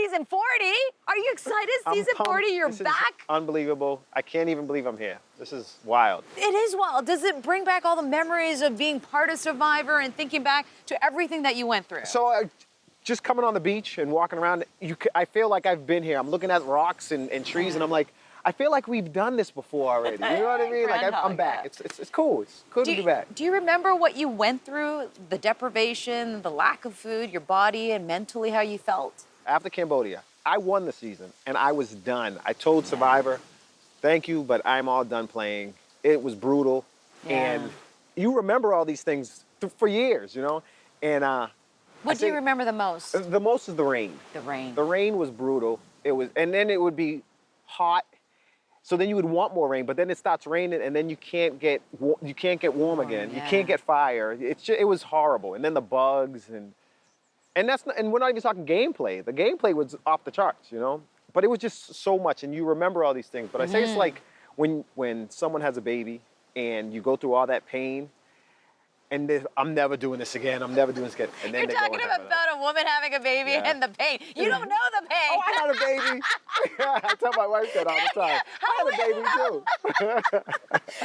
season 40. Are you excited? Season 40, you're back? Unbelievable. I can't even believe I'm here. This is wild. It is wild. Does it bring back all the memories of being part of Survivor and thinking back to everything that you went through? So just coming on the beach and walking around, I feel like I've been here. I'm looking at rocks and trees, and I'm like, I feel like we've done this before already. You know what I mean? Like I'm back. Yeah. It's cool. It's cool to be back. Do you remember what you went through? The deprivation, the lack of food, your body, and mentally how you felt? After Cambodia, I won the season, and I was done. I told Survivor, thank you, but I'm all done playing. It was brutal, and you remember all these things for years, you know? And what do you remember the most? The most is the rain. The rain. The rain was brutal. It was, and then it would be hot. So then you would want more rain, but then it starts raining, and then you can't get warm again. Yeah. You can't get fire. It was horrible. And then the bugs and we're not even talking gameplay. The gameplay was off the charts, you know. But it was just so much, and you remember all these things. But I say it's like when someone has a baby and you go through all that pain, and I'm never doing this again. I'm never doing this again. And then You're talking about a woman having a baby and the pain. You don't know the pain. Oh, I had a baby. I tell my wife that all the time. I had a baby too.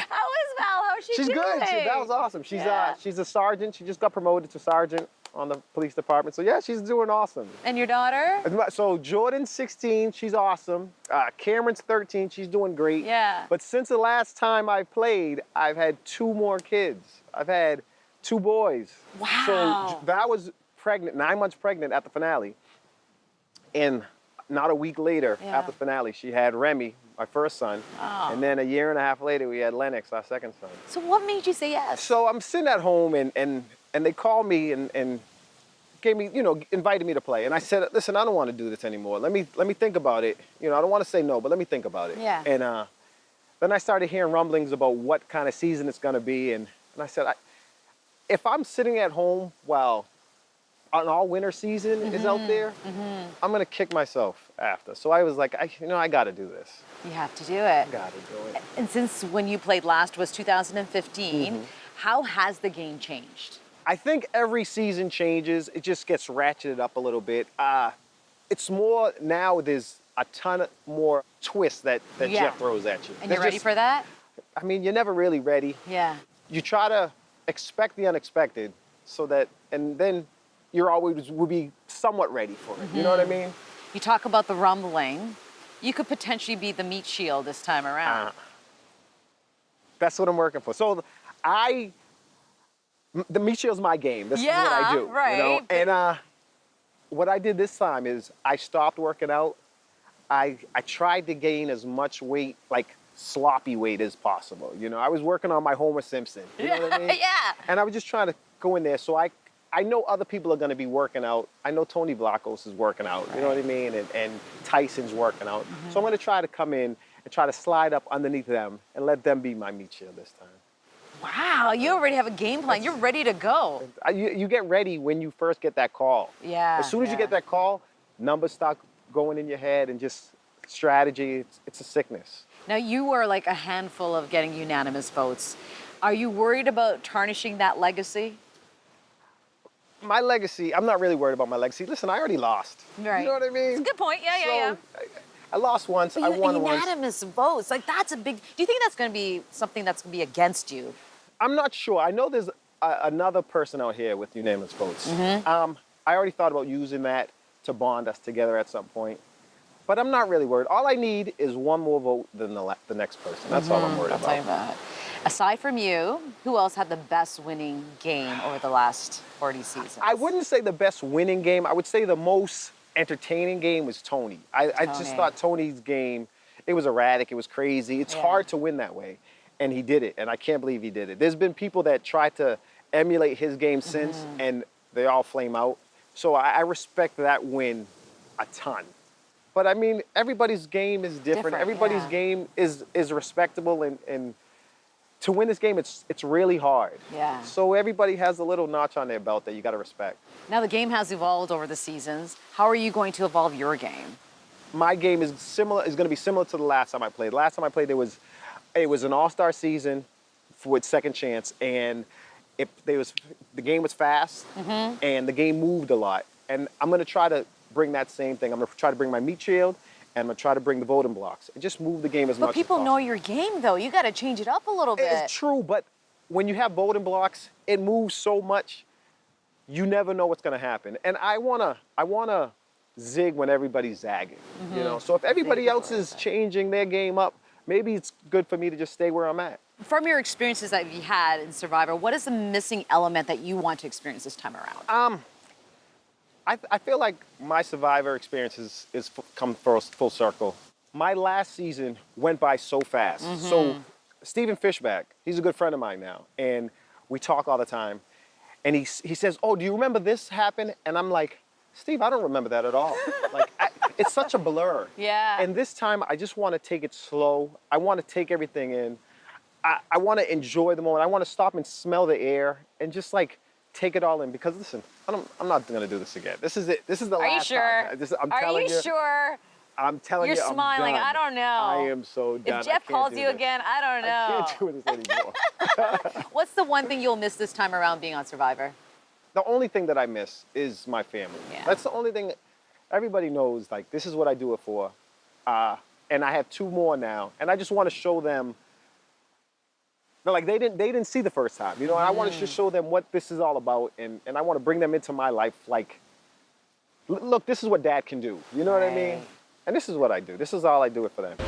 How is Val? How's she She's doing? good. Val's awesome. She's a sergeant. She just got promoted to sergeant on the police department. So yeah, she's doing awesome. And your daughter? So Jordan's 16. She's awesome. Cameron's 13. She's doing great. Yeah. But since the last time I played, I've had 2 more kids. I've had 2 boys. Wow. So Val was pregnant, 9 months pregnant at the finale. And not a week later, after the finale, she had Remy, my first son. Oh. And then a year and a half later, we had Lennox, our second son. So what made you say yes? So I'm sitting at home, and they called me and gave me, invited me to play. And I said, listen, I don't want to do this anymore. Let me think about it. I don't want to say no, but let me think about it. Yeah. And then I started hearing rumblings about what kind of season it's going to be. And I said, if I'm sitting at home while an all-winter season is out there, I'm going to kick myself after. So I was like, I got to do this. You have to do it. I got to do it. And since when you played last was 2015, how has the game changed? I think every season changes. It just gets ratcheted up a little bit. It's more now, there's a ton more twists that Jeff throws at you. And you're ready for that? I mean, you're never really ready. Yeah. You try to expect the unexpected and then you're always will be somewhat ready for it. You know what I mean? You talk about the rumbling. You could potentially be the meat shield this time around. That's what I'm working for. So the meat shield's my game. This is what I do. Right. You know? And what I did this time is I stopped working out. I tried to gain as much weight, like sloppy weight as possible. I was working on my Homer Simpson. You know what I mean? Yeah. And I was just trying to go in there. So I know other people are going to be working out. I know Tony Vlachos is working out. You know what I mean? And Tyson's working out. So I'm going to try to come in and try to slide up underneath them and let them be my meat shield this time. Wow, you already have a game plan. You're ready to go. You get ready when you first get that call. Yeah. As soon as you get that call, numbers start going in your head and just strategy. It's a sickness. Now, you were like a handful of getting unanimous votes. Are you worried about tarnishing that legacy? My legacy, I'm not really worried about my legacy. Listen, I already lost. Right. You know what I mean? It's a good point. Yeah. I lost once, I won once. Unanimous votes, like that's a big, do you think that's going to be something that's going to be against you? I'm not sure. I know there's another person out here with unanimous votes. I already thought about using that to bond us together at some point. But I'm not really worried. All I need is one more vote than the next person. That's all I'm worried about. I'll tell you that. Aside from you, who else had the best winning game over the last 40 seasons? I wouldn't say the best winning game. I would say the most entertaining game was Tony. I just thought Tony's game, it was erratic, it was crazy. It's hard to win that way. And he did it, and I can't believe he did it. There's been people that tried to emulate his game since, and they all flame out. So I respect that win a ton. But I mean, everybody's game is different. Everybody's game is respectable, and to win this game, it's really hard. Yeah. So everybody has a little notch on their belt that you got to respect. Now the game has evolved over the seasons. How are you going to evolve your game? My game is going to be similar to the last time I played. Last time I played, it was an all-star season with second chance, and the game was fast, and the game moved a lot. And I'm going to try to bring that same thing. I'm gonna try to bring my meat shield, and I'm gonna try to bring the voting blocks, and just move the game as much But people as know possible. your game, though. You got to change it up a little bit. It's true, but when you have voting blocks, it moves so much, you never know what's gonna happen. And I wanna zig when everybody's zagging, you know? So if everybody else is changing their game up, maybe it's good for me to just stay where I'm at. From your experiences that you had in Survivor, what is the missing element that you want to experience this time around? I feel like my Survivor experience is come full circle. My last season went by so fast. So Stephen Fishback, he's a good friend of mine now, and we talk all the time. And he says, "Oh, do you remember this happened?" And I'm like, "Steve, I don't remember that at all." Like, it's such a blur. Yeah. And this time, I just want to take it slow. I want to take everything in. I want to enjoy the moment. I want to stop and smell the air and just like take it all in. Because listen, I'm not gonna do this again. This is it. This is the Are you last sure? time. I'm Are telling you sure? I'm telling You're you, I'm smiling. done. I don't know. I am so done. If Jeff I can't calls do you this. again, I don't know. I can't do this anymore. What's the one thing you'll miss this time around being on Survivor? The only thing that I miss is my family. Yeah. That's the only thing. Everybody knows, like, this is what I do it for. And I have 2 more now. And I just want to show them, like, they didn't see the first time. You know, and I want to just show them what this is all about. And I want to bring them into my life, like, look, this is what Dad can do. You know what I mean? Right. And this is what I do. This is all I do it for them.